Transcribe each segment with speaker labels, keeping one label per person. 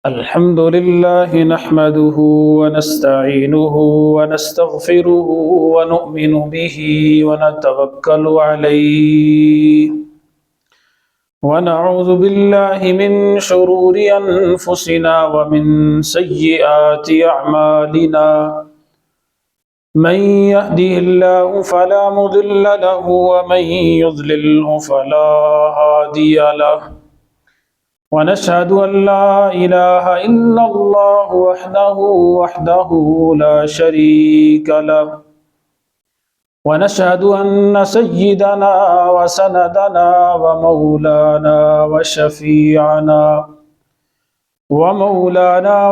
Speaker 1: الحمد لله نحمده ونستعينه ونستغفره ونؤمن به ونتوكل عليه ونعوذ بالله من شرور أنفسنا ومن سيئات أعمالنا من يهده الله فلا مضل له ومن يضلله فلا هادي له ونشهد أن لا إله إلا الله وحده لا شريك له ونشهد أن سيدنا وسندنا ومولانا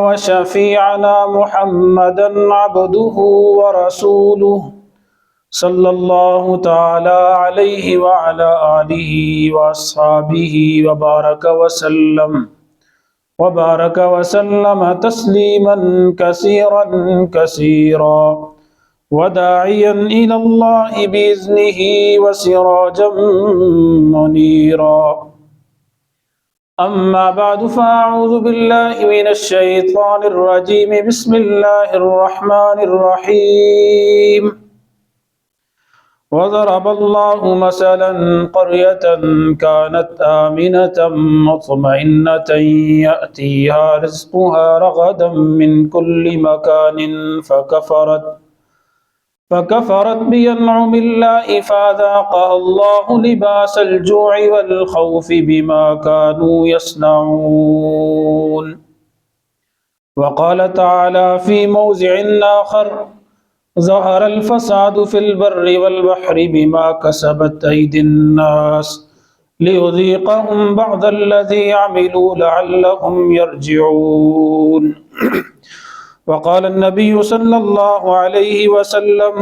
Speaker 1: وشفيعنا محمدا عبده ورسوله صلى الله تعالى عليه وعلى آله وأصحابه وبارك وسلم تسليما كثيرا وداعيا إلى الله بإذنه وسراجا منيرا أما بعد فأعوذ بالله من الشيطان الرجيم بسم الله الرحمن الرحيم وضرب الله مثلا قرية كانت آمنة مطمئنة يأتيها رزقها رغدا من كل مكان فكفرت بأنعم الله فأذاقها الله لباس الجوع والخوف بما كانوا يصنعون وقال تعالى في موضع آخر ظهر الفساد في البر والبحر بما كسبت أيدي الناس ليذيقهم بعض الذي عملوا لعلهم يرجعون وقال النبي صلى الله عليه وسلم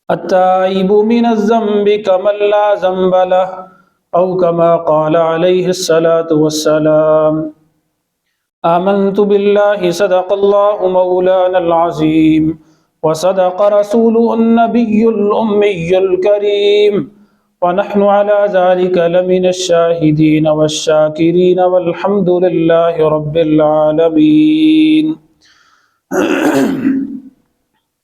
Speaker 1: التائب من الذنب كمن لا ذنب له أو كما قال عليه الصلاة والسلام آمنت بالله صدق الله مولانا العظيم وصدق رسوله النبي الأمي الكريم ونحن على ذلك لمن الشاهدين والشاكرين والحمد لله رب العالمين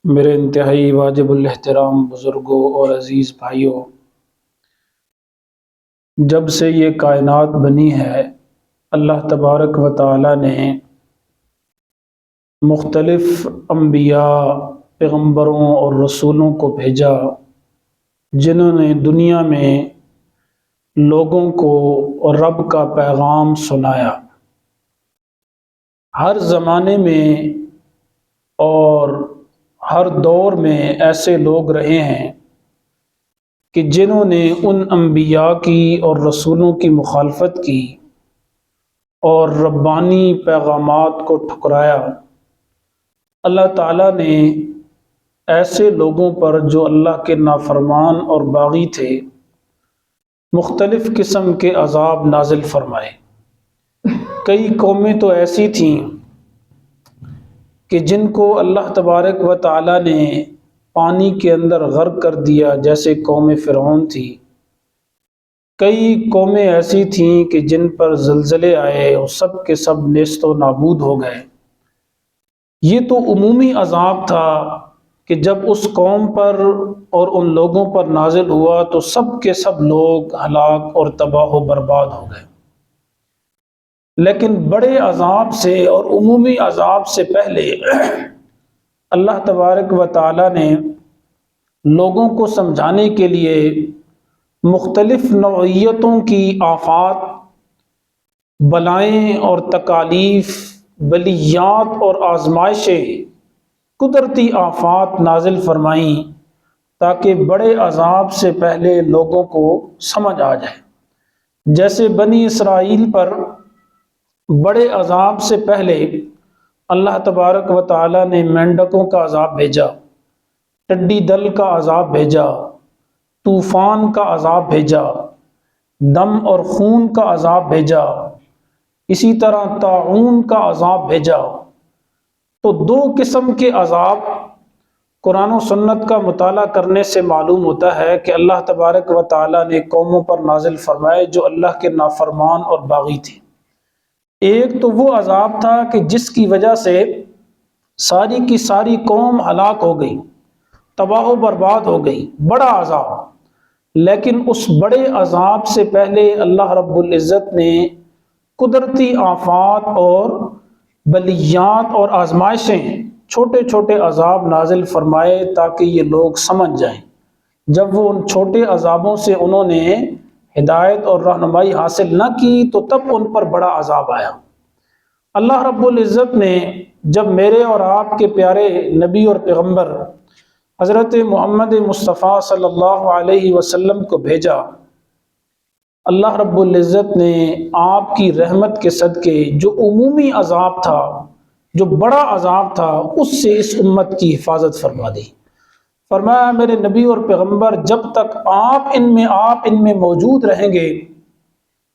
Speaker 1: میرے انتہائی واجب الاحترام بزرگوں اور عزیز بھائیوں، جب سے یہ کائنات بنی ہے اللہ تبارک و تعالی نے مختلف انبیاء، پیغمبروں اور رسولوں کو بھیجا جنہوں نے دنیا میں لوگوں کو رب کا پیغام سنایا۔ ہر زمانے میں اور ہر دور میں ایسے لوگ رہے ہیں کہ جنہوں نے ان انبیاء کی اور رسولوں کی مخالفت کی اور ربانی پیغامات کو ٹھکرایا۔ اللہ تعالیٰ نے ایسے لوگوں پر جو اللہ کے نافرمان اور باغی تھے مختلف قسم کے عذاب نازل فرمائے۔ کئی قومیں تو ایسی تھیں کہ جن کو اللہ تبارک و تعالیٰ نے پانی کے اندر غرق کر دیا، جیسے قوم فرعون تھی۔ کئی قومیں ایسی تھیں کہ جن پر زلزلے آئے اور سب کے سب نیست و نابود ہو گئے۔ یہ تو عمومی عذاب تھا کہ جب اس قوم پر اور ان لوگوں پر نازل ہوا تو سب کے سب لوگ ہلاک اور تباہ و برباد ہو گئے۔ لیکن بڑے عذاب سے اور عمومی عذاب سے پہلے اللہ تبارک و تعالی نے لوگوں کو سمجھانے کے لیے مختلف نوعیتوں کی آفات، بلائیں اور تکالیف، بلیات اور آزمائشیں، قدرتی آفات نازل فرمائیں تاکہ بڑے عذاب سے پہلے لوگوں کو سمجھ آ جائے۔ جیسے بنی اسرائیل پر بڑے عذاب سے پہلے اللہ تبارک و تعالیٰ نے مینڈکوں کا عذاب بھیجا، ٹڈی دل کا عذاب بھیجا، طوفان کا عذاب بھیجا، دم اور خون کا عذاب بھیجا، اسی طرح طاعون کا عذاب بھیجا۔ تو دو قسم کے عذاب قرآن و سنت کا مطالعہ کرنے سے معلوم ہوتا ہے کہ اللہ تبارک و تعالیٰ نے قوموں پر نازل فرمائے جو اللہ کے نافرمان اور باغی تھے۔ ایک تو وہ عذاب تھا کہ جس کی وجہ سے ساری کی ساری قوم ہلاک ہو گئی، تباہ و برباد ہو گئی، بڑا عذاب۔ لیکن اس بڑے عذاب سے پہلے اللہ رب العزت نے قدرتی آفات اور بلیات اور آزمائشیں، چھوٹے چھوٹے عذاب نازل فرمائے تاکہ یہ لوگ سمجھ جائیں۔ جب وہ ان چھوٹے عذابوں سے انہوں نے ہدایت اور رہنمائی حاصل نہ کی تو تب ان پر بڑا عذاب آیا۔ اللہ رب العزت نے جب میرے اور آپ کے پیارے نبی اور پیغمبر حضرت محمد مصطفیٰ صلی اللہ علیہ وسلم کو بھیجا، اللہ رب العزت نے آپ کی رحمت کے صدقے جو عمومی عذاب تھا، جو بڑا عذاب تھا، اس سے اس امت کی حفاظت فرما دی۔ فرمایا میرے نبی اور پیغمبر جب تک آپ ان میں موجود رہیں گے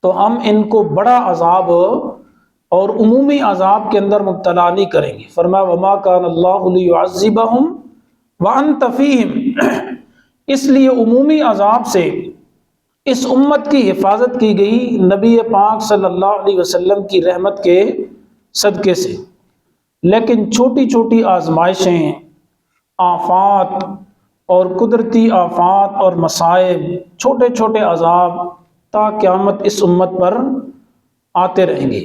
Speaker 1: تو ہم ان کو بڑا عذاب اور عمومی عذاب کے اندر مبتلا نہیں کریں گے۔ فرمایا وما کان اللہ لیعذبہم وانت فیہم، اس لیے عمومی عذاب سے اس امت کی حفاظت کی گئی نبی پاک صلی اللہ علیہ وسلم کی رحمت کے صدقے سے۔ لیکن چھوٹی چھوٹی آزمائشیں، آفات اور قدرتی آفات اور مصائب، چھوٹے چھوٹے عذاب تا قیامت اس امت پر آتے رہیں گے۔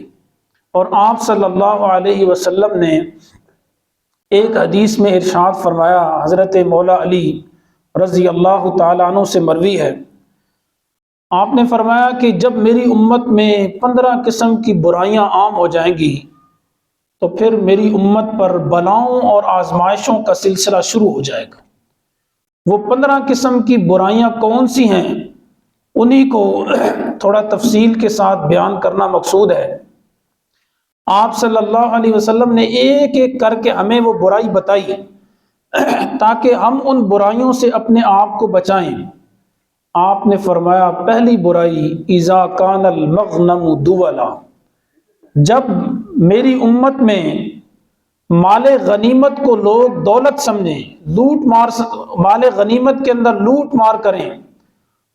Speaker 1: اور آپ صلی اللہ علیہ وسلم نے ایک حدیث میں ارشاد فرمایا، حضرت مولا علی رضی اللہ تعالیٰ عنہ سے مروی ہے، آپ نے فرمایا کہ جب میری امت میں 15 قسم کی برائیاں عام ہو جائیں گی تو پھر میری امت پر بلاؤں اور آزمائشوں کا سلسلہ شروع ہو جائے گا۔ وہ 15 قسم کی برائیاں کون سی ہیں، انہی کو تھوڑا تفصیل کے ساتھ بیان کرنا مقصود ہے۔ آپ صلی اللہ علیہ وسلم نے ایک ایک کر کے ہمیں وہ برائی بتائی تاکہ ہم ان برائیوں سے اپنے آپ کو بچائیں۔ آپ نے فرمایا پہلی برائی اذا کان المغنم دولا، جب میری امت میں مال غنیمت کو لوگ دولت سمجھیں، مال غنیمت کے اندر لوٹ مار کریں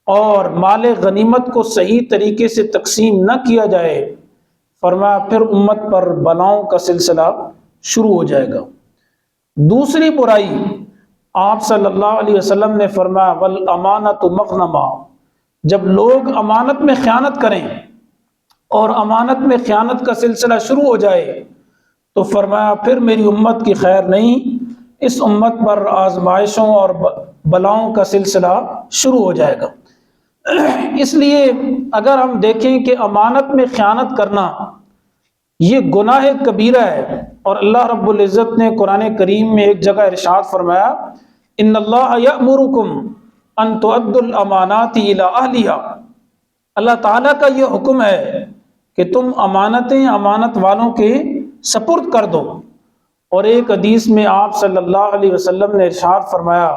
Speaker 1: اور مال غنیمت کو صحیح طریقے سے تقسیم نہ کیا جائے، فرمایا پھر امت پر بلاؤں کا سلسلہ شروع ہو جائے گا۔ دوسری برائی آپ صلی اللہ علیہ وسلم نے فرمایا والامانۃ مغنمہ، جب لوگ امانت میں خیانت کریں اور امانت میں خیانت کا سلسلہ شروع ہو جائے تو فرمایا پھر میری امت کی خیر نہیں، اس امت پر آزمائشوں اور بلاؤں کا سلسلہ شروع ہو جائے گا۔ اس لیے اگر ہم دیکھیں کہ امانت میں خیانت کرنا یہ گناہ کبیرہ ہے، اور اللہ رب العزت نے قرآن کریم میں ایک جگہ ارشاد فرمایا ان اللہ یأمرکم ان تؤدوا الامانات الی اہلہا، اللہ تعالیٰ کا یہ حکم ہے کہ تم امانتیں امانت والوں کے سپرد کر دو۔ اور ایک حدیث میں آپ صلی اللہ علیہ وسلم نے ارشاد فرمایا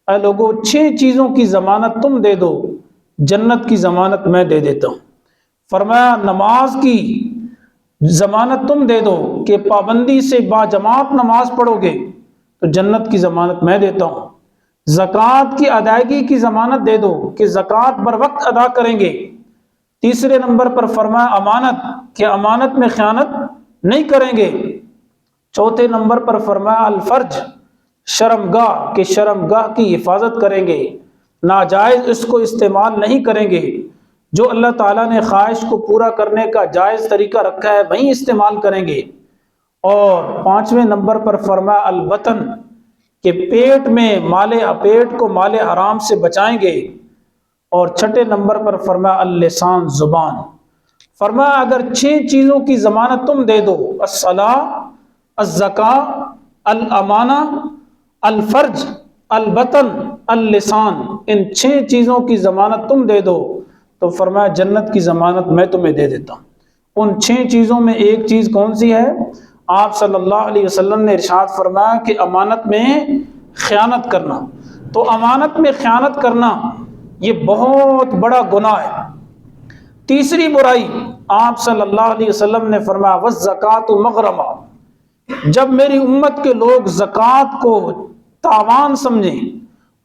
Speaker 1: اے لوگو 6 چیزوں کی ضمانت تم دے دو، جنت کی ضمانت میں دے دیتا ہوں۔ فرمایا نماز کی ضمانت تم دے دو کہ پابندی سے باجماعت نماز پڑھو گے تو جنت کی ضمانت میں دیتا ہوں۔ زکوٰۃ کی ادائیگی کی ضمانت دے دو کہ زکوٰۃ بر وقت ادا کریں گے۔ تیسرے نمبر پر فرمایا امانت کہ امانت میں خیانت نہیں کریں گے۔ چوتھے نمبر پر فرمایا الفرج، شرمگاہ کہ شرمگاہ کی حفاظت کریں گے، ناجائز اس کو استعمال نہیں کریں گے، جو اللہ تعالیٰ نے خواہش کو پورا کرنے کا جائز طریقہ رکھا ہے وہیں استعمال کریں گے۔ اور 5ویں نمبر پر فرمایا البطن کہ پیٹ کو مال حرام سے بچائیں گے۔ اور 6 نمبر پر فرمایا اللسان، زبان۔ فرمایا اگر 6 چیزوں کی ضمانت تم دے دو، الصلاۃ، الزکاۃ، الامانہ، الفرج، البطن، اللسان، ان 6 چیزوں کی ضمانت تم دے دو تو فرمایا جنت کی ضمانت میں تمہیں دے دیتا ہوں۔ ان 6 چیزوں میں ایک چیز کون سی ہے؟ آپ صلی اللہ علیہ وسلم نے ارشاد فرمایا کہ امانت میں خیانت کرنا۔ تو امانت میں خیانت کرنا یہ بہت بڑا گناہ ہے۔ تیسری برائی آپ صلی اللہ علیہ وسلم نے فرمایا والزکوٰۃ مغرمہ، جب میری امت کے لوگ زکوٰۃ کو تاوان سمجھیں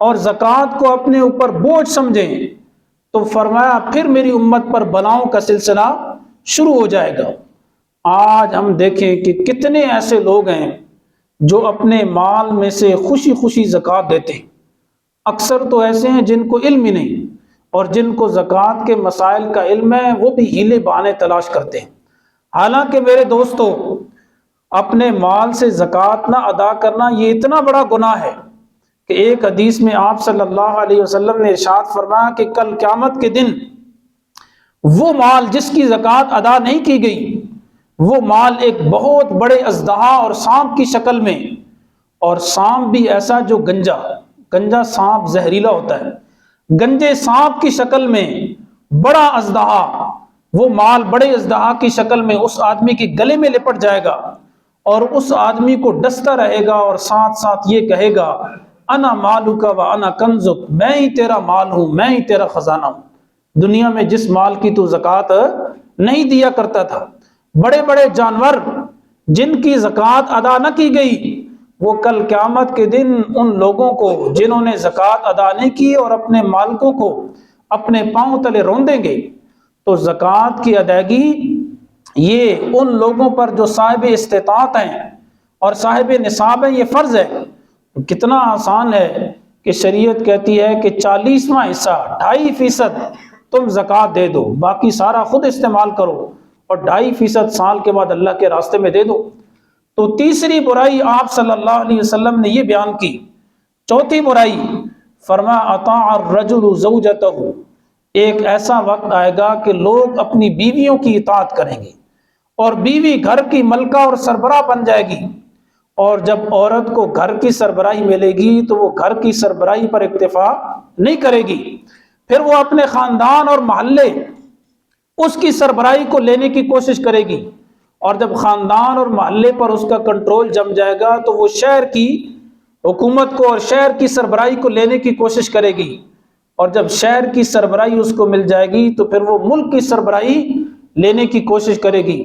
Speaker 1: اور زکوٰۃ کو اپنے اوپر بوجھ سمجھیں تو فرمایا پھر میری امت پر بلاؤں کا سلسلہ شروع ہو جائے گا۔ آج ہم دیکھیں کہ کتنے ایسے لوگ ہیں جو اپنے مال میں سے خوشی خوشی زکوٰۃ دیتے ہیں۔ اکثر تو ایسے ہیں جن کو علم ہی نہیں، اور جن کو زکوٰۃ کے مسائل کا علم ہے وہ بھی ہیلے بہانے تلاش کرتے ہیں۔ حالانکہ میرے دوستو، اپنے مال سے زکوٰۃ نہ ادا کرنا یہ اتنا بڑا گناہ ہے کہ ایک حدیث میں آپ صلی اللہ علیہ وسلم نے ارشاد فرمایا کہ کل قیامت کے دن وہ مال جس کی زکوٰۃ ادا نہیں کی گئی، وہ مال ایک بہت بڑے اژدہا اور سانپ کی شکل میں، اور سانپ بھی ایسا جو گنجا سانپ زہریلا ہوتا ہے، گنجے سانپ کی شکل میں بڑا اژدہا، وہ مال بڑے اژدہا کی شکل میں اس آدمی کے گلے میں لپٹ جائے گا، اور اس آدمی کو ڈستا رہے گا اور ساتھ ساتھ یہ کہے گا انا مالک و انا کنزک، میں ہی تیرا مال ہوں، میں ہی تیرا خزانہ ہوں۔ دنیا میں جس مال کی تو زکوٰۃ نہیں دیا کرتا تھا، بڑے بڑے جانور جن کی زکوٰۃ ادا نہ کی گئی، وہ کل قیامت کے دن ان لوگوں کو جنہوں نے زکوٰۃ ادا نہیں کی اور اپنے مالکوں کو اپنے پاؤں تلے روندیں گے۔ تو زکوٰۃ کی ادائیگی یہ ان لوگوں پر جو صاحب استطاعت ہیں اور صاحب نصاب ہیں، یہ فرض ہے۔ کتنا آسان ہے کہ شریعت کہتی ہے کہ 40واں حصہ 2.5% تم زکوٰۃ دے دو، باقی سارا خود استعمال کرو، اور 2.5% سال کے بعد اللہ کے راستے میں دے دو۔ تو تیسری برائی آپ صلی اللہ علیہ وسلم نے یہ بیان کی۔ چوتھی برائی فرمایا اطاع الرجل زوجتہ، ایک ایسا وقت آئے گا کہ لوگ اپنی بیویوں کی اطاعت کریں گے، اور بیوی گھر کی ملکہ اور سربراہ بن جائے گی، اور جب عورت کو گھر کی سربراہی ملے گی تو وہ گھر کی سربراہی پر اکتفا نہیں کرے گی، پھر وہ اپنے خاندان اور محلے اس کی سربراہی کو لینے کی کوشش کرے گی، اور جب خاندان اور محلے پر اس کا کنٹرول جم جائے گا تو وہ شہر کی حکومت کو اور شہر کی سربراہی کو لینے کی کوشش کرے گی، اور جب شہر کی سربراہی اس کو مل جائے گی تو پھر وہ ملک کی سربراہی لینے کی کوشش کرے گی۔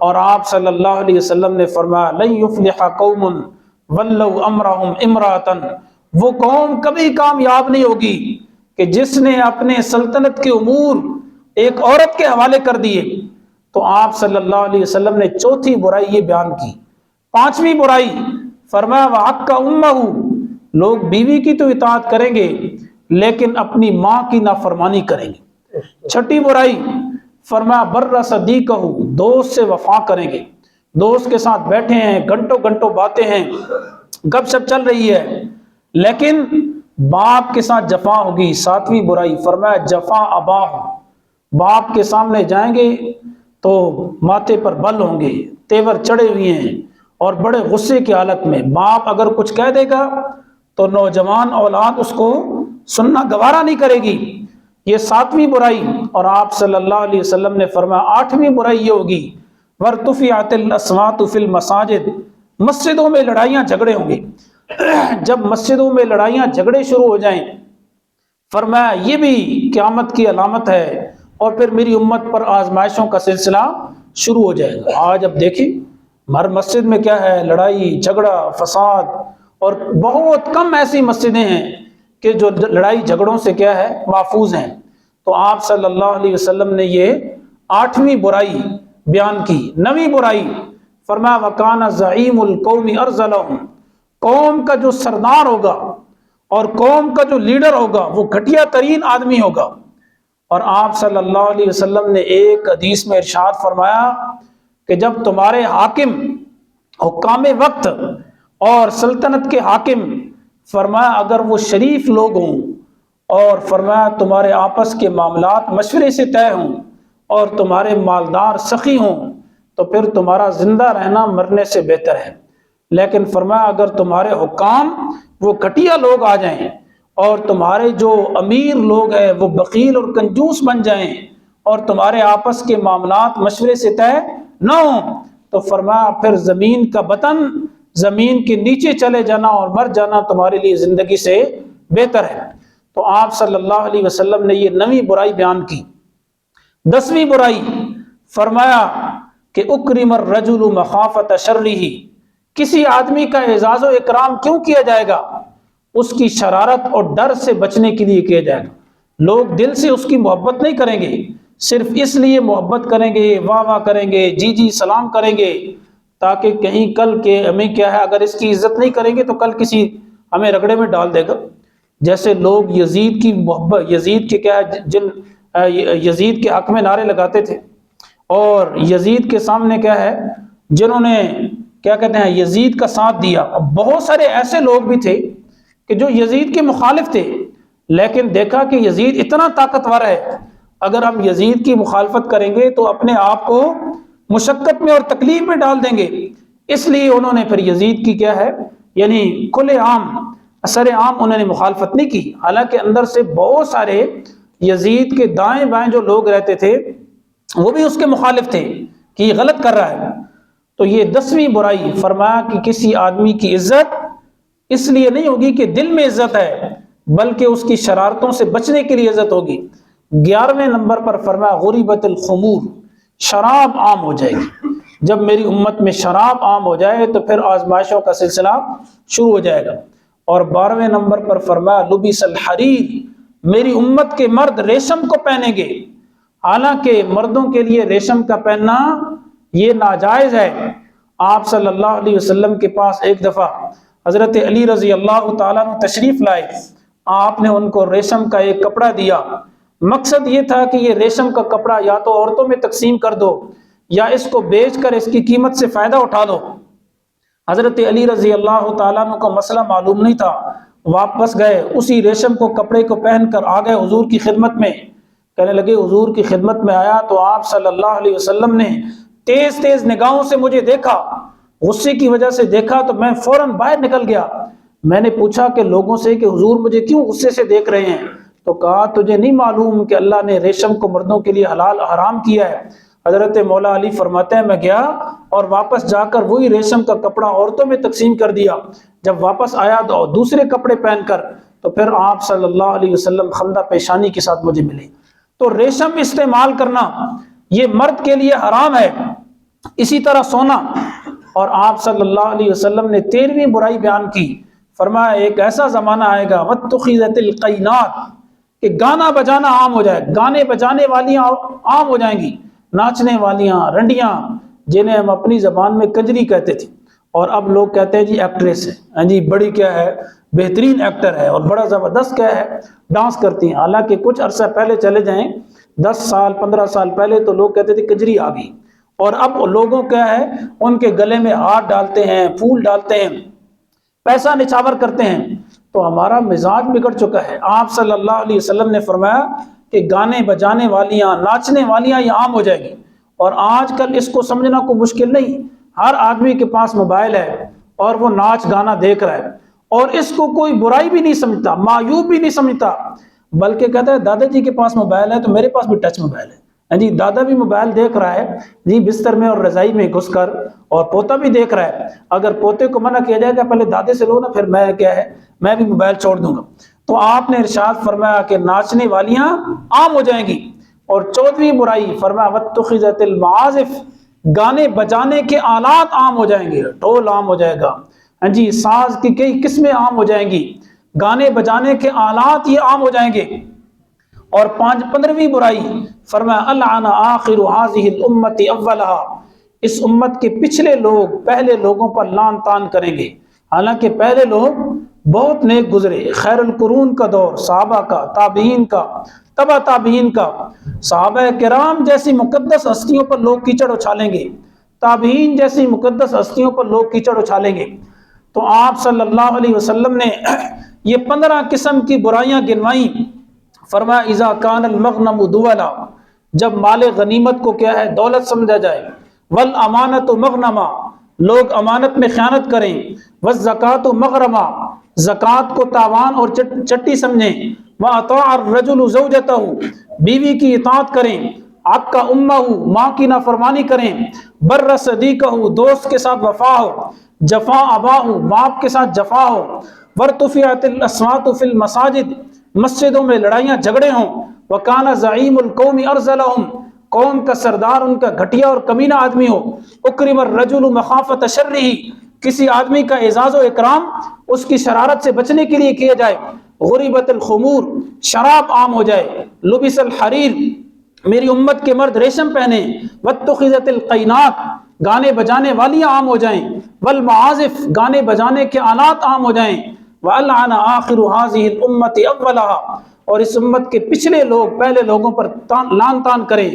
Speaker 1: اور آپ صلی اللہ علیہ وسلم نے فرمایا لن یفلح قوم ولوا امرهم امرأة، وہ قوم کبھی کامیاب نہیں ہوگی کہ جس نے اپنے سلطنت کے امور ایک عورت کے حوالے کر دیے۔ تو آپ صلی اللہ علیہ وسلم نے چوتھی برائی یہ بیان کی۔ پانچویں برائی فرمایا وعق امہ، لوگ بیوی کی تو اطاعت کریں گے لیکن اپنی ماں کی نافرمانی کریں گے۔ چھٹی برائی فرمایا بر صدیقہ، دوست سے وفا کریں گے، دوست کے ساتھ بیٹھے ہیں، گھنٹوں گھنٹوں باتیں ہیں، گپ شپ چل رہی ہے، لیکن باپ کے ساتھ جفا ہوگی۔ ساتویں برائی فرمایا جفا اباہ، باپ کے سامنے جائیں گے تو ماتھے پر بل ہوں گے، تیور چڑھے ہوئے ہیں اور بڑے غصے کی حالت میں، باپ اگر کچھ کہہ دے گا تو نوجوان اولاد اس کو سننا گوارا نہیں کرے گی۔ یہ ساتویں برائی۔ اور آپ صلی اللہ علیہ وسلم نے فرمایا آٹھویں برائی یہ ہوگی وَارْتُفِعَتِ الْأَصْوَاتُ فِي الْمَسَاجِدِ، مسجدوں میں لڑائیاں جھگڑے ہوں گے۔ جب مسجدوں میں لڑائیاں جھگڑے شروع ہو جائیں، فرمایا یہ بھی قیامت کی علامت ہے، اور پھر میری امت پر آزمائشوں کا سلسلہ شروع ہو جائے گا۔ آج اب دیکھیں ہر مسجد میں کیا ہے، لڑائی جھگڑا فساد، اور بہت کم ایسی مسجدیں ہیں کہ جو لڑائی جھگڑوں سے کیا ہے محفوظ ہیں۔ تو آپ صلی اللہ علیہ وسلم نے یہ آٹھویں برائی بیان کی۔ نویں برائی فرمایا وَكَانَ زَعِيمُ الْقَوْمِ أَرْذَلَهُمْ، قوم کا جو سردار ہوگا اور قوم کا جو لیڈر ہوگا وہ گھٹیا ترین آدمی ہوگا۔ اور آپ صلی اللہ علیہ وسلم نے ایک حدیث میں ارشاد فرمایا کہ جب تمہارے حاکم حکام وقت اور سلطنت کے حاکم، فرمایا اگر وہ شریف لوگ ہوں، اور فرمایا تمہارے آپس کے معاملات مشورے سے طے ہوں، اور تمہارے مالدار سخی ہوں، تو پھر تمہارا زندہ رہنا مرنے سے بہتر ہے۔ لیکن فرمایا اگر تمہارے حکام وہ گھٹیا لوگ آ جائیں، اور تمہارے جو امیر لوگ ہیں وہ بخیل اور کنجوس بن جائیں، اور تمہارے آپس کے معاملات مشورے سے طے نہ ہوں، تو فرمایا پھر زمین کا بطن، زمین کے نیچے چلے جانا اور مر جانا تمہارے لیے زندگی سے بہتر ہے۔ تو آپ صلی اللہ علیہ وسلم نے یہ نویں برائی بیان کی۔ 10ویں برائی فرمایا کہ اکرم الرجل مخافۃ شرہ، کسی آدمی کا اعزاز و اکرام کیوں کیا جائے گا؟ اس کی شرارت اور ڈر سے بچنے کے لیے کیا جائے گا۔ لوگ دل سے اس کی محبت نہیں کریں گے، صرف اس لیے محبت کریں گے، واہ واہ کریں گے، جی جی سلام کریں گے، تاکہ کہیں کل کے ہمیں کیا ہے، اگر اس کی عزت نہیں کریں گے تو کل کسی ہمیں رگڑے میں ڈال دے گا۔ جیسے لوگ یزید کی محبت، یزید کے کیا ہے، یزید کے حق میں نعرے لگاتے تھے، اور یزید کے سامنے کیا ہے، جنہوں نے کیا کہتے ہیں یزید کا ساتھ دیا۔ اب بہت سارے ایسے لوگ بھی تھے کہ جو یزید کے مخالف تھے، لیکن دیکھا کہ یزید اتنا طاقتور ہے، اگر ہم یزید کی مخالفت کریں گے تو اپنے آپ کو مشقت میں اور تکلیف میں ڈال دیں گے، اس لیے انہوں نے پھر یزید کی کیا ہے، یعنی کھلے عام سر عام انہوں نے مخالفت نہیں کی، حالانکہ اندر سے بہت سارے یزید کے دائیں بائیں جو لوگ رہتے تھے وہ بھی اس کے مخالف تھے کہ یہ غلط کر رہا ہے۔ تو یہ 10ویں برائی، فرمایا کہ کسی آدمی کی عزت اس لیے نہیں ہوگی کہ دل میں عزت ہے، بلکہ اس کی شرارتوں سے بچنے کے لیے عزت ہوگی۔ 11ویں نمبر پر فرمایا غریبت الخمور، شراب عام ہو جائے گی۔ جب میری امت میں شراب عام ہو جائے تو پھر آزمائشوں کا سلسلہ شروع ہو جائے گا۔ اور 12ویں نمبر پر فرمایا لبس الحریر، میری امت کے مرد ریشم کو پہنیں گے، حالانکہ مردوں کے لیے ریشم کا پہننا یہ ناجائز ہے۔ آپ صلی اللہ علیہ وسلم کے پاس ایک دفعہ حضرت علی رضی اللہ تعالیٰ عنہ تشریف لائے، آپ نے ان کو ریشم کا ایک کپڑا دیا، مقصد یہ تھا کہ یہ ریشم کا کپڑا یا تو عورتوں میں تقسیم کر دو یا اس کو بیچ کر اس کی قیمت سے فائدہ اٹھا دو۔ حضرت علی رضی اللہ تعالیٰ عنہ کو مسئلہ معلوم نہیں تھا، واپس گئے، اسی ریشم کو کپڑے کو پہن کر آ گئے حضور کی خدمت میں، کہنے لگے حضور کی خدمت میں آیا تو آپ صلی اللہ علیہ وسلم نے تیز تیز نگاہوں سے مجھے دیکھا، غصے کی وجہ سے دیکھا تو میں فوراً باہر نکل گیا۔ میں نے پوچھا کہ لوگوں سے کہ حضور مجھے کیوں غصے سے دیکھ رہے ہیں؟ تو کہا تجھے نہیں معلوم کہ اللہ نے ریشم کو مردوں کے لیے حلال حرام کیا ہے؟ حضرت مولا علی فرماتے ہیں میں گیا اور واپس جا کر وہی ریشم کا کپڑا عورتوں میں تقسیم کر دیا، جب واپس آیا تو دوسرے کپڑے پہن کر، تو پھر آپ صلی اللہ علیہ وسلم خندہ پیشانی کے ساتھ مجھے ملے۔ تو ریشم استعمال کرنا یہ مرد کے لیے حرام ہے، اسی طرح سونا۔ اور آپ صلی اللہ علیہ وسلم نے 13ویں برائی بیان کی، فرمایا ایک ایسا زمانہ آئے گا واتخذت القینات، کہ گانا بجانا عام ہو جائے، گانے بجانے والیاں عام ہو جائیں گی، ناچنے والیاں، رنڈیاں، جنہیں ہم اپنی زبان میں کنجری کہتے تھے، اور اب لوگ کہتے ہیں جی ایکٹریس ہے، ہاں جی بڑی کیا ہے، بہترین ایکٹر ہے اور بڑا زبردست کیا ہے، ڈانس کرتی ہیں۔ حالانکہ کچھ عرصہ پہلے چلے جائیں، 10 سال 15 سال پہلے تو لوگ کہتے تھے کنجری آ گئی، اور اب لوگوں کیا ہے، ان کے گلے میں ہاتھ ڈالتے ہیں، پھول ڈالتے ہیں، پیسہ نچھاور کرتے ہیں۔ تو ہمارا مزاج بگڑ چکا ہے۔ آپ صلی اللہ علیہ وسلم نے فرمایا کہ گانے بجانے والیاں، ناچنے والیاں یہ عام ہو جائے گی، اور آج کل اس کو سمجھنا کوئی مشکل نہیں، ہر آدمی کے پاس موبائل ہے اور وہ ناچ گانا دیکھ رہا ہے، اور اس کو کوئی برائی بھی نہیں سمجھتا، معیوب بھی نہیں سمجھتا، بلکہ کہتا ہے دادا جی کے پاس موبائل ہے تو میرے پاس بھی ٹچ موبائل ہے، جی دادا بھی موبائل دیکھ رہا ہے جی بستر میں اور رضائی میں گھس کر، اور پوتا بھی دیکھ رہا ہے۔ اگر پوتے کو منع کیا جائے گا پہلے دادے سے لو نا، پھر میں کیا ہے، میں بھی موبائل چھوڑ دوں گا۔ تو آپ نے ارشاد فرمایا کہ ناچنے والیاں عام ہو جائیں گی۔ اور 14ویں برائی فرمایا واتخذت المعازف، گانے بجانے کے آلات عام ہو جائیں گے، ڈھول عام ہو جائے گا، ہاں جی ساز کی کئی قسمیں عام ہو جائیں گی، گانے بجانے کے آلات یہ عام ہو جائیں گے۔ اور 15ویں برائی فرمایا العن آخر هذه الامه اولها، اس امت کے پچھلے لوگ پہلے لوگوں پر لعن طعن کریں گے، حالانکہ پہلے لوگ بہت نیک گزرے، خیر القرون کا دور، صحابہ کا، تابعین کا، تبع تابعین کا، صحابہ کرام جیسی مقدس ہستیوں پر لوگ کیچڑ اچھالیں گے، تابعین جیسی مقدس ہستیوں پر لوگ کیچڑ اچھالیں گے۔ تو آپ صلی اللہ علیہ وسلم نے یہ 15 قسم کی برائیاں گنوائیں، فرمایا اذا کان المغنم دولا، جب مال غنیمت کو کیا ہے، دولت سمجھا جائے، والامانت مغنما، لوگ امانت میں خیانت کریں، والزکوۃ مغرما، زکوٰۃ کو تاوان اور چٹی سمجھیں، واطاع الرجل زوجتہ، بیوی کی اطاعت کریں، آپ کا امہ، ماں کی نافرمانی کریں، بر صدیقہ، دوست کے ساتھ وفا ہو، جفا ابا، باپ کے ساتھ جفا ہو، ورتفعت الاصوات فی المساجد، مسجدوں میں لڑائیاں جھگڑے ہوں، وکان زعیم القوم ارذلہم، قوم کا سردار ان کا گھٹیا اور کمینہ آدمی ہو، اکرم الرجل مخافت شرہ، کسی آدمی کا اعزاز و اکرام اس کی شرارت سے بچنے کے لیے کیا جائے۔ غربت الخمور، شراب عام ہو جائے۔ لبس الحریر، میری امت کے مرد ریشم پہنے۔ واتخذت القینات، گانے بجانے والیاں عام ہو جائیں۔ والمعازف، گانے بجانے کے آلات عام ہو جائیں۔ وَأَلْعَنَ آخِرُ هَذِهِ الْأُمَّةِ أَوَّلَهَا، اور اس امت کے پچھلے لوگ پہلے لوگوں پر لان تان کریں۔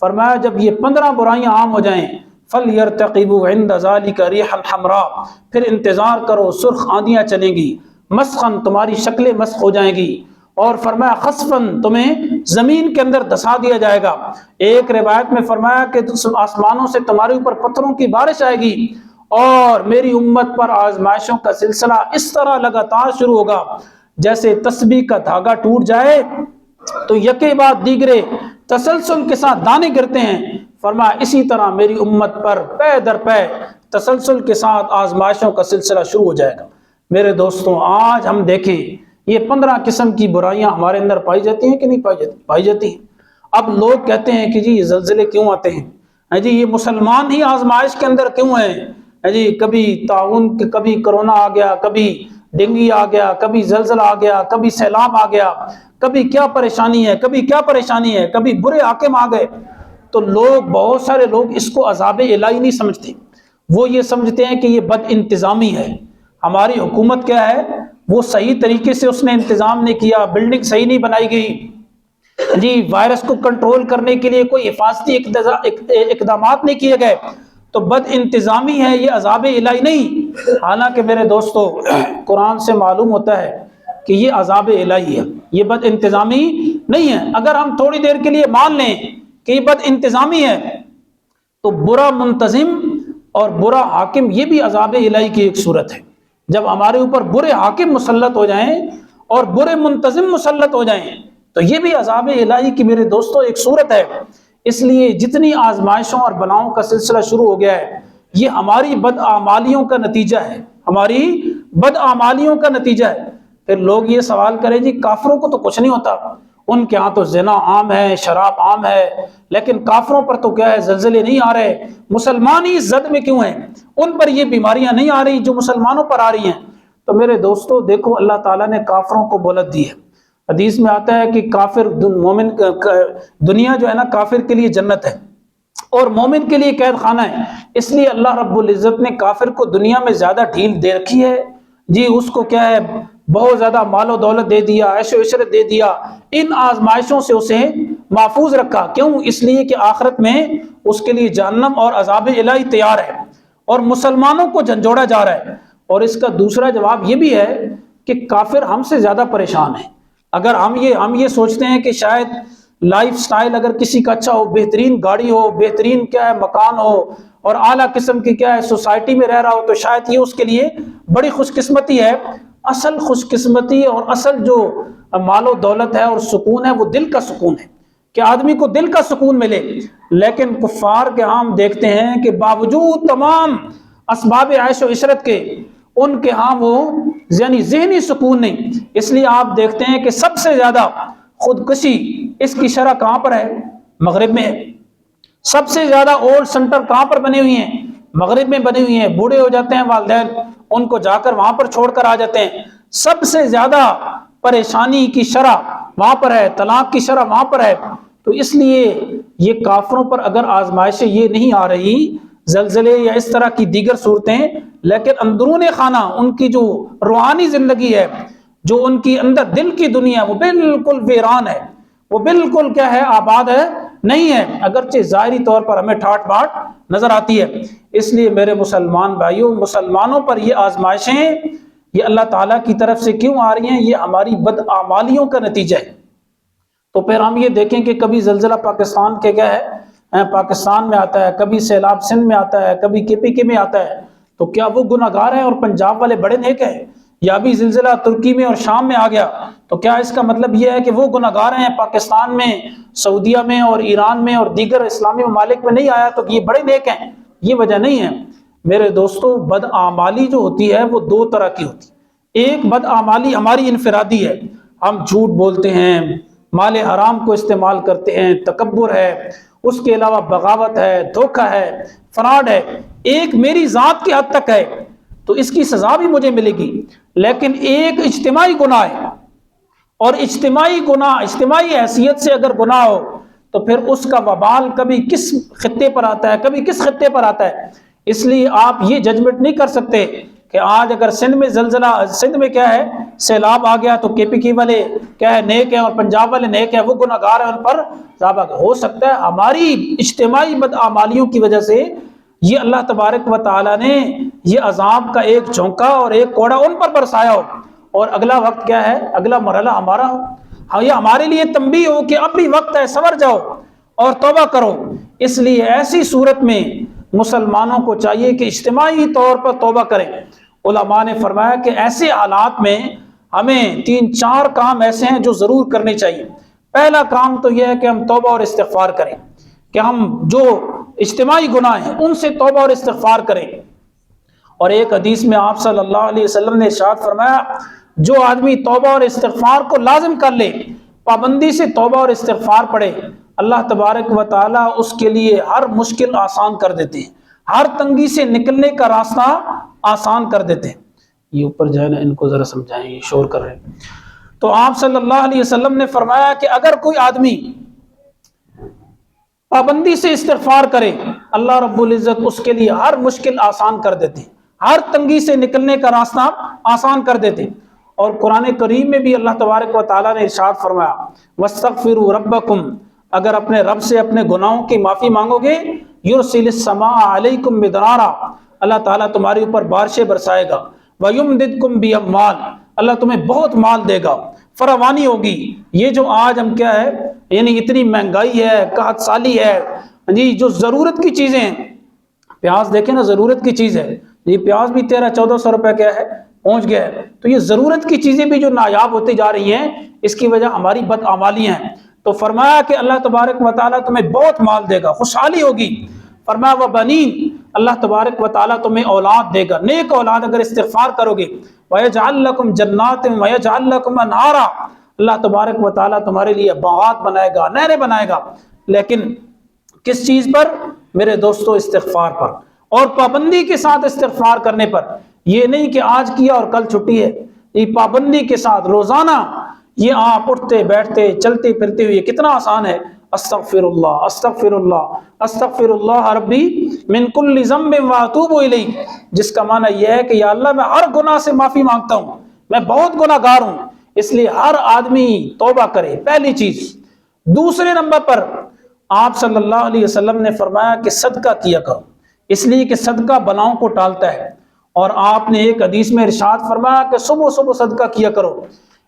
Speaker 1: فرمایا جب یہ 15 برائیاں عام ہو جائیں، فَلْيَرْتَقِبُوا عِنْدَ ذَلِكَ رِيحًا حَمْرَاء، پھر انتظار کرو سرخ آندیاں چلیں گی۔ مسخن، تمہاری شکلیں مسخ ہو جائیں گی۔ اور فرمایا خسفن، تمہیں زمین کے اندر دسا دیا جائے گا۔ ایک روایت میں فرمایا کہ آسمانوں سے تمہارے اوپر پتھروں کی بارش آئے گی، اور میری امت پر آزمائشوں کا سلسلہ اس طرح لگاتار شروع ہوگا جیسے تسبیح کا دھاگا ٹوٹ جائے تو یکے بعد دیگرے تسلسل کے ساتھ دانے گرتے ہیں۔ فرمایا اسی طرح میری امت پر پے در پے تسلسل کے ساتھ آزمائشوں کا سلسلہ شروع ہو جائے گا۔ میرے دوستوں، آج ہم دیکھیں یہ 15 قسم کی برائیاں ہمارے اندر پائی جاتی ہیں کہ نہیں پائی جاتی؟ پائی جاتی ہیں۔ اب لوگ کہتے ہیں کہ جی یہ زلزلے کیوں آتے ہیں؟ جی یہ مسلمان ہی آزمائش کے اندر کیوں ہیں؟ جی کبھی طاعون، کبھی کرونا آ گیا، کبھی ڈینگی آ گیا، کبھی زلزلہ آ گیا، کبھی سیلاب آ گیا، کبھی کیا پریشانی ہے، کبھی کیا پریشانی ہے، کبھی برے حاکم آ گئے۔ تو لوگ، بہت سارے لوگ اس کو عذاب الہی نہیں سمجھتے، وہ یہ سمجھتے ہیں کہ یہ بد انتظامی ہے۔ ہماری حکومت کیا ہے، وہ صحیح طریقے سے اس نے انتظام نہیں کیا، بلڈنگ صحیح نہیں بنائی گئی، جی وائرس کو کنٹرول کرنے کے لیے کوئی حفاظتی اقدامات نہیں کیے گئے، تو بد انتظامی ہے، یہ عذاب الہی نہیں۔ حالانکہ میرے دوستو، قرآن سے معلوم ہوتا ہے کہ یہ عذاب الہی ہے، یہ بد انتظامی نہیں ہے۔ اگر ہم تھوڑی دیر کے لیے مان لیں کہ یہ بد انتظامی ہے، تو برا منتظم اور برا حاکم یہ بھی عذاب الہی کی ایک صورت ہے۔ جب ہمارے اوپر برے حاکم مسلط ہو جائیں اور برے منتظم مسلط ہو جائیں تو یہ بھی عذاب الہی کی میرے دوستو ایک صورت ہے۔ اس لیے جتنی آزمائشوں اور بلاؤں کا سلسلہ شروع ہو گیا ہے، یہ ہماری بدعمالیوں کا نتیجہ ہے، ہماری بدعمالیوں کا نتیجہ ہے۔ پھر لوگ یہ سوال کریں جی کافروں کو تو کچھ نہیں ہوتا، ان کے ہاں تو زنا عام ہے، شراب عام ہے، لیکن کافروں پر تو کیا ہے، زلزلے نہیں آ رہے، مسلمان ہی زد میں کیوں ہیں، ان پر یہ بیماریاں نہیں آ رہی جو مسلمانوں پر آ رہی ہیں۔ تو میرے دوستو دیکھو، اللہ تعالیٰ نے کافروں کو مہلت دی ہے۔ حدیث میں آتا ہے کہ کافر مومن، دنیا جو ہے نا کافر کے لیے جنت ہے اور مومن کے لیے قید خانہ ہے۔ اس لیے اللہ رب العزت نے کافر کو دنیا میں زیادہ ڈھیل دے رکھی ہے، جی اس کو کیا ہے، بہت زیادہ مال و دولت دے دیا، عیش و عشرت دے دیا، ان آزمائشوں سے اسے محفوظ رکھا۔ کیوں؟ اس لیے کہ آخرت میں اس کے لیے جہنم اور عذاب الہی تیار ہے، اور مسلمانوں کو جھنجھوڑا جا رہا ہے۔ اور اس کا دوسرا جواب یہ بھی ہے کہ کافر ہم سے زیادہ پریشان ہیں۔ اگر ہم یہ سوچتے ہیں کہ شاید لائف سٹائل اگر کسی کا اچھا ہو، بہترین گاڑی ہو، بہترین کیا ہے مکان ہو، اور اعلیٰ قسم کی کیا ہے سوسائٹی میں رہ رہا ہو، تو شاید یہ اس کے لیے بڑی خوش قسمتی ہے۔ اصل خوش قسمتی اور اصل جو مال و دولت ہے اور سکون ہے، وہ دل کا سکون ہے، کہ آدمی کو دل کا سکون ملے۔ لیکن کفار کے ہاں ہم دیکھتے ہیں کہ باوجود تمام اسباب عیش و عشرت کے، ان کے ہاں وہ یعنی ذہنی سکون نہیں۔ اس لیے آپ دیکھتے ہیں کہ سب سے زیادہ خودکشی اس کی شرح کہاں پر ہے؟ مغرب میں ہے۔ سب سے زیادہ اولڈ سینٹر کہاں پر بنے ہوئی ہیں؟ مغرب میں بنے ہوئی ہیں۔ بوڑھے ہو جاتے ہیں والدین، ان کو جا کر وہاں پر چھوڑ کر آ جاتے ہیں۔ سب سے زیادہ پریشانی کی شرح وہاں پر ہے، طلاق کی شرح وہاں پر ہے۔ تو اس لیے یہ کافروں پر اگر آزمائشیں یہ نہیں آ رہی، زلزلے یا اس طرح کی دیگر صورتیں، لیکن اندرون خانہ ان کی جو روحانی زندگی ہے، جو ان کی اندر دل کی دنیا، وہ بالکل ویران ہے، وہ بالکل کیا ہے، آباد ہے نہیں ہے، اگرچہ ظاہری طور پر ہمیں ٹھاٹ باٹ نظر آتی ہے۔ اس لیے میرے مسلمان بھائیوں، مسلمانوں پر یہ آزمائشیں یہ اللہ تعالیٰ کی طرف سے کیوں آ رہی ہیں؟ یہ ہماری بدعمالیوں کا نتیجہ ہے۔ تو پھر ہم یہ دیکھیں کہ کبھی زلزلہ پاکستان کے کیا ہے، پاکستان میں آتا ہے، کبھی سیلاب سندھ میں آتا ہے، کبھی KPK میں آتا ہے، تو کیا وہ گناہگار ہیں اور پنجاب والے بڑے نیک ہیں؟ یا ابھی زلزلہ ترکی میں اور شام میں آ گیا، تو کیا اس کا مطلب یہ ہے کہ وہ گناہگار ہیں؟ پاکستان میں، سعودیہ میں اور ایران میں اور دیگر اسلامی ممالک میں نہیں آیا تو یہ بڑے نیک ہیں؟ یہ وجہ نہیں ہے میرے دوستو۔ بدعمالی جو ہوتی ہے وہ دو طرح کی ہوتی ہے۔ ایک بدعمالی ہماری انفرادی ہے، ہم جھوٹ بولتے ہیں، مال حرام کو استعمال کرتے ہیں، تکبر ہے، اس کے علاوہ بغاوت ہے، دھوکہ ہے، فراڈ ہے۔ ایک میری ذات کی حد تک ہے، تو اس کی سزا بھی مجھے ملے گی۔ لیکن ایک اجتماعی گناہ ہے، اور اجتماعی گناہ اجتماعی حیثیت سے اگر گناہ ہو تو پھر اس کا وبال کبھی کس خطے پر آتا ہے، کبھی کس خطے پر آتا ہے۔ اس لیے آپ یہ ججمنٹ نہیں کر سکتے کہ آج اگر سندھ میں زلزلہ، سندھ میں کیا ہے سیلاب آ گیا تو KPK والے کیا ہے نیک ہیں اور پنجاب والے نیک ہیں، وہ گناہگار ہیں، ان پر عذاب آ گیا۔ ہو سکتا ہے ہماری اجتماعی بدعمالیوں کی وجہ سے یہ اللہ تبارک و تعالیٰ نے یہ عذاب کا ایک جھونکا اور ایک کوڑا ان پر برسایا ہو، اور اگلا وقت کیا ہے، اگلا مرحلہ ہمارا ہو، ہاں یہ ہمارے لیے تنبیہ ہو کہ اب بھی وقت ہے، سنور جاؤ اور توبہ کرو۔ اس لیے ایسی صورت میں مسلمانوں کو چاہیے کہ اجتماعی طور پر توبہ کریں۔ علماء نے فرمایا کہ ایسے حالات میں ہمیں 3-4 کام ایسے ہیں جو ضرور کرنے چاہیے۔ پہلا کام تو یہ ہے کہ ہم توبہ اور استغفار کریں، کہ ہم جو اجتماعی گناہ ہیں ان سے توبہ اور استغفار کریں۔ اور ایک حدیث میں آپ صلی اللہ علیہ وسلم نے ارشاد فرمایا، جو آدمی توبہ اور استغفار کو لازم کر لے، پابندی سے توبہ اور استغفار پڑھے، اللہ تبارک و تعالیٰ اس کے لیے ہر مشکل آسان کر دیتے ہیں، ہر تنگی سے نکلنے کا راستہ آسان کر دیتے ہیں۔ یہ اوپر جو ہے نا ان کو ذرا سمجھائیں، یہ شور کر رہے ہیں۔ تو آپ صلی اللہ علیہ وسلم نے فرمایا کہ اگر کوئی آدمی پابندی سے استغفار کرے، اللہ رب العزت اس کے لیے ہر مشکل آسان کر دیتے ہیں، ہر تنگی سے نکلنے کا راستہ آسان کر دیتے ہیں۔ اور قرآن کریم میں بھی اللہ تبارک و تعالیٰ نے ارشاد فرمایا، وَاسْتَغْفِرُوا رَبَّكُمْ، اگر اپنے رب سے اپنے گناہوں کی معافی مانگو گے، يُرْسِلِ السَّمَاءَ عَلَيْكُمْ مِدْرَارًا، اللہ تعالیٰ تمہارے اوپر بارشیں برسائے گا، وَيُمْدِدْكُمْ بِأَمْوَالٍ، اللہ تمہیں بہت مال دے گا، فراوانی ہوگی۔ یہ جو آج ہم کیا ہے یعنی اتنی مہنگائی ہے، قحط سالی ہے، جی جو ضرورت کی چیزیں ہیں، پیاز دیکھیں نا ضرورت کی چیز ہے، یہ پیاز بھی 1300-1400 روپے کیا ہے پہنچ گیا ہے۔ تو یہ ضرورت کی چیزیں بھی جو نایاب ہوتی جا رہی ہیں، اس کی وجہ ہماری بدعمالی ہیں۔ تو فرمایا کہ اللہ تبارک و تعالیٰ تمہیں بہت مال دے گا، خوشحالی ہوگی۔ فرمایا وَبَنِينَ، اللہ تبارک و تعالیٰ تمہیں اولاد دے گا، نیک اولاد اگر استغفار کرو گے۔ وَيَجْعَلْ لَكُمْ جَنَّاتٍ وَيَجْعَلْ لَكُمْ أَنْهَارًا، اللہ تبارک و تعالیٰ تمہارے لیے باغات بنائے گا، نہریں بنائے گا۔ لیکن کس چیز پر میرے دوستو؟ استغفار پر، اور پابندی کے ساتھ استغفار کرنے پر۔ یہ نہیں کہ آج کیا اور کل چھٹی ہے، یہ پابندی کے ساتھ روزانہ یہ آپ اٹھتے بیٹھتے چلتے پھرتے ہوئے کتنا آسان ہے، استغفر اللہ استغفر اللہ استغفر اللہ ربی من کل ذنب واتوب الیہ، جس کا معنی یہ ہے کہ یا اللہ میں ہر گناہ سے معافی مانگتا ہوں، میں بہت گناہ گار ہوں۔ اس لیے ہر آدمی توبہ کرے، پہلی چیز۔ دوسرے نمبر پر آپ صلی اللہ علیہ وسلم نے فرمایا کہ صدقہ کیا کرو، اس لیے کہ صدقہ بلاؤں کو ٹالتا ہے۔ اور آپ نے ایک حدیث میں ارشاد فرمایا کہ صبح صبح صدقہ کیا کرو،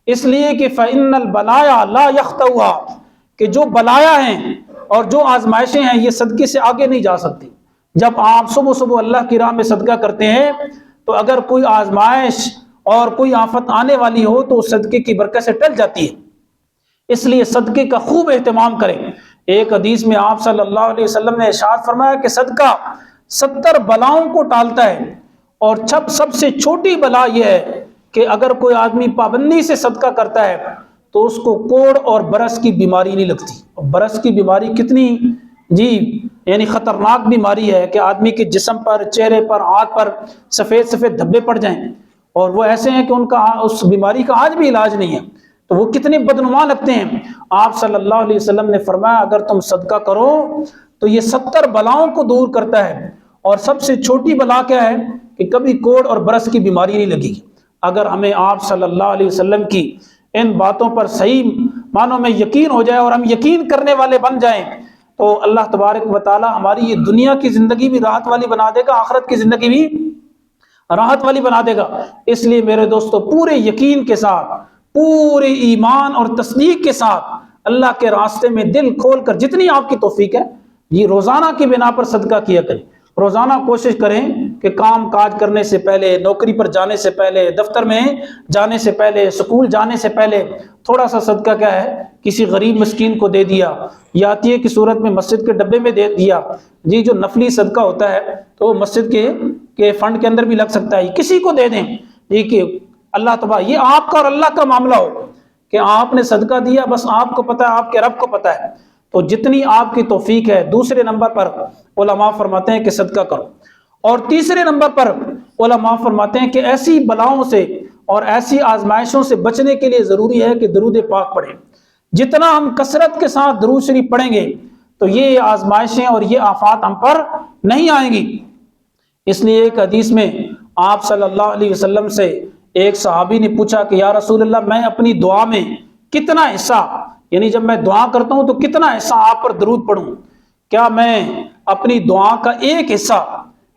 Speaker 1: اس لیے کہ فَإِنَّ الْبَلَايَا لَا يَخْتَوْهَا، کہ جو بلایا ہیں اور جو آزمائشیں ہیں یہ صدقے سے آگے نہیں جا سکتی۔ جب آپ صبح صبح اللہ کی راہ میں صدقہ کرتے ہیں تو اگر کوئی آزمائش اور کوئی آفت آنے والی ہو تو اس صدقے کی برکت سے ٹل جاتی ہے۔ اس لیے صدقے کا خوب اہتمام کریں۔ ایک حدیث میں آپ صلی اللہ علیہ وسلم نے ارشاد فرمایا کہ صدقہ 70 بلاؤں کو ٹالتا ہے، اور سب سے چھوٹی بلا یہ ہے کہ اگر کوئی آدمی پابندی سے صدقہ کرتا ہے تو اس کو کوڑ اور برس کی بیماری نہیں لگتی۔ برس کی بیماری کتنی یعنی خطرناک بیماری ہے کہ آدمی کے جسم پر، چہرے پر، ہاتھ پر سفید سفید دھبے پڑ جائیں، اور وہ ایسے ہیں کہ ان کا اس بیماری کا آج بھی علاج نہیں ہے، تو وہ کتنے بدنما لگتے ہیں۔ آپ صلی اللہ علیہ وسلم نے فرمایا اگر تم صدقہ کرو تو یہ 70 بلاؤں کو دور کرتا ہے، اور سب سے چھوٹی بلا کیا ہے کہ کبھی کوڑ اور برس کی بیماری نہیں لگی۔ اگر ہمیں آپ صلی اللہ علیہ وسلم کی ان باتوں پر صحیح معنوں میں یقین ہو جائے اور ہم یقین کرنے والے بن جائیں تو اللہ تبارک و تعالی ہماری یہ دنیا کی زندگی بھی راحت والی بنا دے گا، آخرت کی زندگی بھی راحت والی بنا دے گا۔ اس لیے میرے دوستو پورے یقین کے ساتھ، پورے ایمان اور تصدیق کے ساتھ اللہ کے راستے میں دل کھول کر جتنی آپ کی توفیق ہے یہ روزانہ کی بنا پر صدقہ کیا کریں۔ روزانہ کوشش کریں کہ کام کاج کرنے سے پہلے، نوکری پر جانے سے پہلے، دفتر میں جانے سے پہلے، سکول جانے سے پہلے تھوڑا سا صدقہ کیا ہے کسی غریب مسکین کو دے دیا، یا عطیے کی صورت میں مسجد کے ڈبے میں دے دیا۔ جو نفلی صدقہ ہوتا ہے تو وہ مسجد کے فنڈ کے اندر بھی لگ سکتا ہے، کسی کو دے دیں کہ اللہ تبارک، یہ آپ کا اور اللہ کا معاملہ ہو کہ آپ نے صدقہ دیا، بس آپ کو پتہ ہے، آپ کے رب کو پتہ ہے، تو جتنی آپ کی توفیق ہے۔ دوسرے نمبر پر علماء فرماتے ہیں کہ صدقہ کرو، اور تیسرے نمبر پر علماء فرماتے ہیں کہ ایسی بلاؤں سے اور ایسی آزمائشوں سے بچنے کے لیے ضروری ہے کہ درود پاک پڑھیں۔ جتنا ہم کثرت کے ساتھ درود شریف پڑھیں گے تو یہ آزمائشیں اور یہ آفات ہم پر نہیں آئیں گی۔ اس لیے ایک حدیث میں آپ صلی اللہ علیہ وسلم سے ایک صحابی نے پوچھا کہ یا رسول اللہ، میں اپنی دعا میں کتنا حصہ، یعنی جب میں دعا کرتا ہوں تو کتنا حصہ آپ پر درود پڑھوں؟ کیا میں اپنی دعا کا ایک حصہ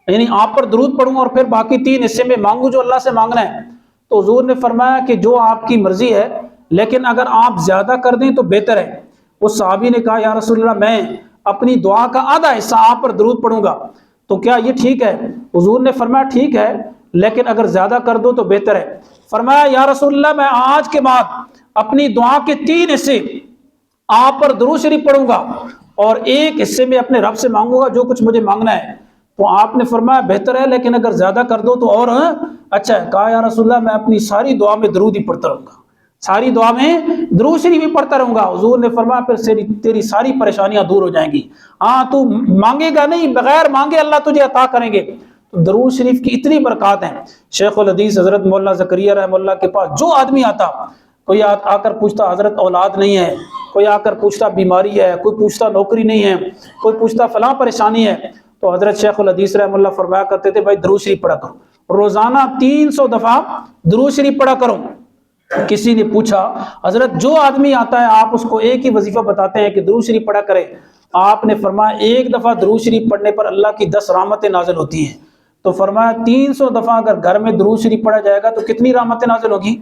Speaker 1: یعنی آپ پر درود پڑھوں اور پھر باقی 3 حصے میں مانگوں جو اللہ سے مانگنا ہے؟ تو حضور نے فرمایا کہ جو آپ کی مرضی ہے، لیکن اگر آپ زیادہ کر دیں تو بہتر ہے۔ اس صحابی نے کہا یا رسول اللہ، میں اپنی دعا کا آدھا حصہ آپ پر درود پڑھوں گا، تو کیا یہ ٹھیک ہے؟ حضور نے فرمایا ٹھیک ہے، لیکن اگر زیادہ کر دو تو بہتر ہے۔ فرمایا یا رسول اللہ، میں آج کے بعد اپنی دعا کے 3 حصے آپ پر درود شریف پڑھوں گا اور ایک حصے میں اپنے رب سے مانگوں گا جو کچھ مجھے مانگنا ہے۔ تو آپ نے فرمایا بہتر ہے، لیکن اگر زیادہ کر دو تو اور اچھا ہے۔ کہا یا رسول اللہ، میں اپنی ساری دعا میں درود ہی پڑھتا رہوں گا، ساری دعا میں درود شریف ہی پڑھتا رہوں گا۔ حضور نے فرمایا پھر تیری ساری پریشانیاں دور ہو جائیں گی۔ ہاں، تو مانگے گا نہیں، بغیر مانگے اللہ تجھے عطا کریں گے۔ تو درود شریف کی اتنی برکات ہیں۔ شیخ الحدیث حضرت مولانا زکریا رحمہ اللہ کے پاس جو آدمی آتا، کوئی آ کر پوچھتا حضرت اولاد نہیں ہے، کوئی آ کر پوچھتا بیماری ہے، کوئی پوچھتا نوکری نہیں ہے، کوئی پوچھتا فلاں پریشانی ہے، تو حضرت شیخ الحدیث رحمہ اللہ فرمایا کرتے تھے بھائی درود شریف پڑھا کرو، روزانہ 300 دفعہ درود شریف پڑھا کرو۔ کسی نے پوچھا حضرت جو آدمی آتا ہے آپ اس کو ایک ہی وظیفہ بتاتے ہیں کہ درود شریف پڑھا کرے، آپ نے فرمایا ایک دفعہ درود شریف پڑھنے پر اللہ کی 10 رحمتیں نازل ہوتی ہیں۔ تو فرمایا 300 دفعہ اگر گھر میں درود شریف پڑھا جائے گا تو کتنی رحمتیں نازل ہوگی؟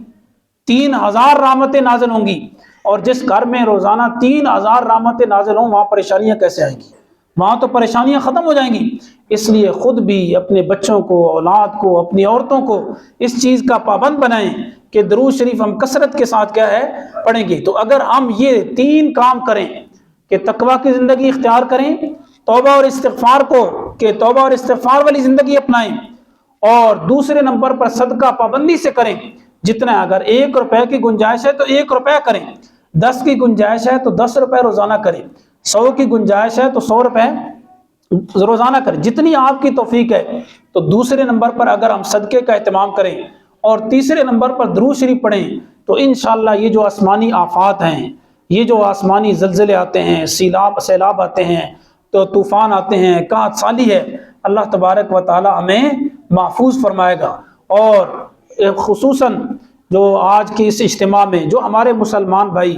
Speaker 1: 3000 رحمتیں نازل ہوں گی۔ اور جس گھر میں روزانہ 3000 رحمتیں نازل ہوں وہاں پریشانیاں کیسے آئیں گی؟ وہاں تو پریشانیاں ختم ہو جائیں گی۔ اس لیے خود بھی اپنے بچوں کو، اولاد کو، اپنی عورتوں کو اس چیز کا پابند بنائیں کہ درود شریف ہم کثرت کے ساتھ کیا ہے پڑھیں گے۔ تو اگر ہم یہ 3 کام کریں کہ تقویٰ کی زندگی اختیار کریں، توبہ اور استغفار کو کہ توبہ اور استغفار والی زندگی اپنائیں، اور دوسرے نمبر پر صدقہ پابندی سے کریں، جتنا اگر 1 روپے کی گنجائش ہے تو 1 روپے کریں، 10 کی گنجائش ہے تو 10 روپے روزانہ کریں، 100 کی گنجائش ہے تو 100 روپے روزانہ کریں، جتنی آپ کی توفیق ہے۔ تو دوسرے نمبر پر اگر ہم صدقے کا اہتمام کریں اور تیسرے نمبر پر درود شریف پڑھیں تو انشاءاللہ یہ جو آسمانی آفات ہیں، یہ جو آسمانی زلزلے آتے ہیں، سیلاب آتے ہیں، تو طوفان آتے ہیں، قحط سالی ہے، اللہ تبارک و تعالی ہمیں محفوظ فرمائے گا۔ اور خصوصاً جو آج کے اس اجتماع میں جو ہمارے مسلمان بھائی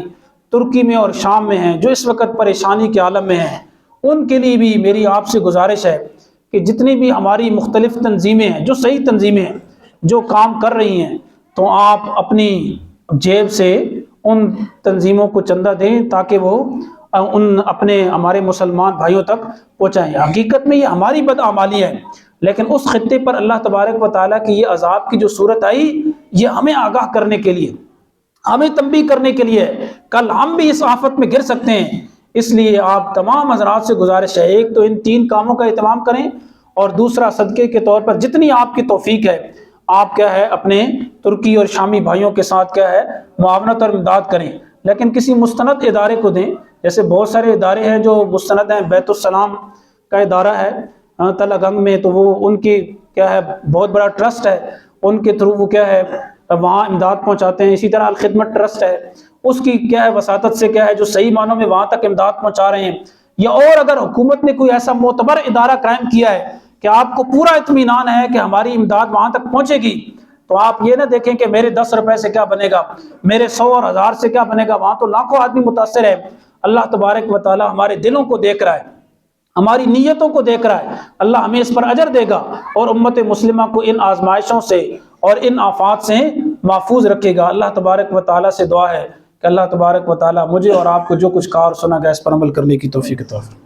Speaker 1: ترکی میں اور شام میں ہیں، جو اس وقت پریشانی کے عالم میں ہیں، ان کے لیے بھی میری آپ سے گزارش ہے کہ جتنی بھی ہماری مختلف تنظیمیں ہیں، جو صحیح تنظیمیں ہیں، جو کام کر رہی ہیں، تو آپ اپنی جیب سے ان تنظیموں کو چندہ دیں تاکہ وہ ہمارے مسلمان بھائیوں تک پہنچائیں۔ حقیقت میں یہ ہماری بدعمالی ہے، لیکن اس خطے پر اللہ تبارک و تعالیٰ کی یہ عذاب کی جو صورت آئی، یہ ہمیں آگاہ کرنے کے لیے، ہمیں تنبیہ کرنے کے لیے، کل ہم بھی اس آفت میں گر سکتے ہیں۔ اس لیے آپ تمام حضرات سے گزارش ہے، ایک تو ان 3 کاموں کا اہتمام کریں، اور دوسرا صدقے کے طور پر جتنی آپ کی توفیق ہے آپ کیا ہے اپنے ترکی اور شامی بھائیوں کے ساتھ کیا ہے معاونت اور امداد کریں، لیکن کسی مستند ادارے کو دیں۔ جیسے بہت سارے ادارے ہیں جو مستند ہیں، بیت السلام کا ادارہ ہے تلہ گنگ میں، تو وہ ان کی کیا ہے بہت بڑا ٹرسٹ ہے، ان کے تھرو وہ کیا ہے وہاں امداد پہنچاتے ہیں۔ اسی طرح الخدمت ٹرسٹ ہے، اس کی کیا ہے وساطت سے کیا ہے جو صحیح معنوں میں وہاں تک امداد پہنچا رہے ہیں۔ یا اور اگر حکومت نے کوئی ایسا معتبر ادارہ قائم کیا ہے کہ آپ کو پورا اطمینان ہے کہ ہماری امداد وہاں تک پہنچے گی، تو آپ یہ نہ دیکھیں کہ میرے 10 روپے سے کیا بنے گا، میرے 100 اور 1000 سے کیا بنے گا، وہاں تو لاکھوں آدمی متاثر ہے۔ اللہ تبارک و تعالی ہمارے دلوں کو دیکھ رہا ہے، ہماری نیتوں کو دیکھ رہا ہے، اللہ ہمیں اس پر اجر دے گا اور امت مسلمہ کو ان آزمائشوں سے اور ان آفات سے محفوظ رکھے گا۔ اللہ تبارک و تعالی سے دعا ہے کہ اللہ تبارک و تعالی مجھے اور آپ کو جو کچھ کہا اور سنا گیا اس پر عمل کرنے کی توفیق عطا فرمائے۔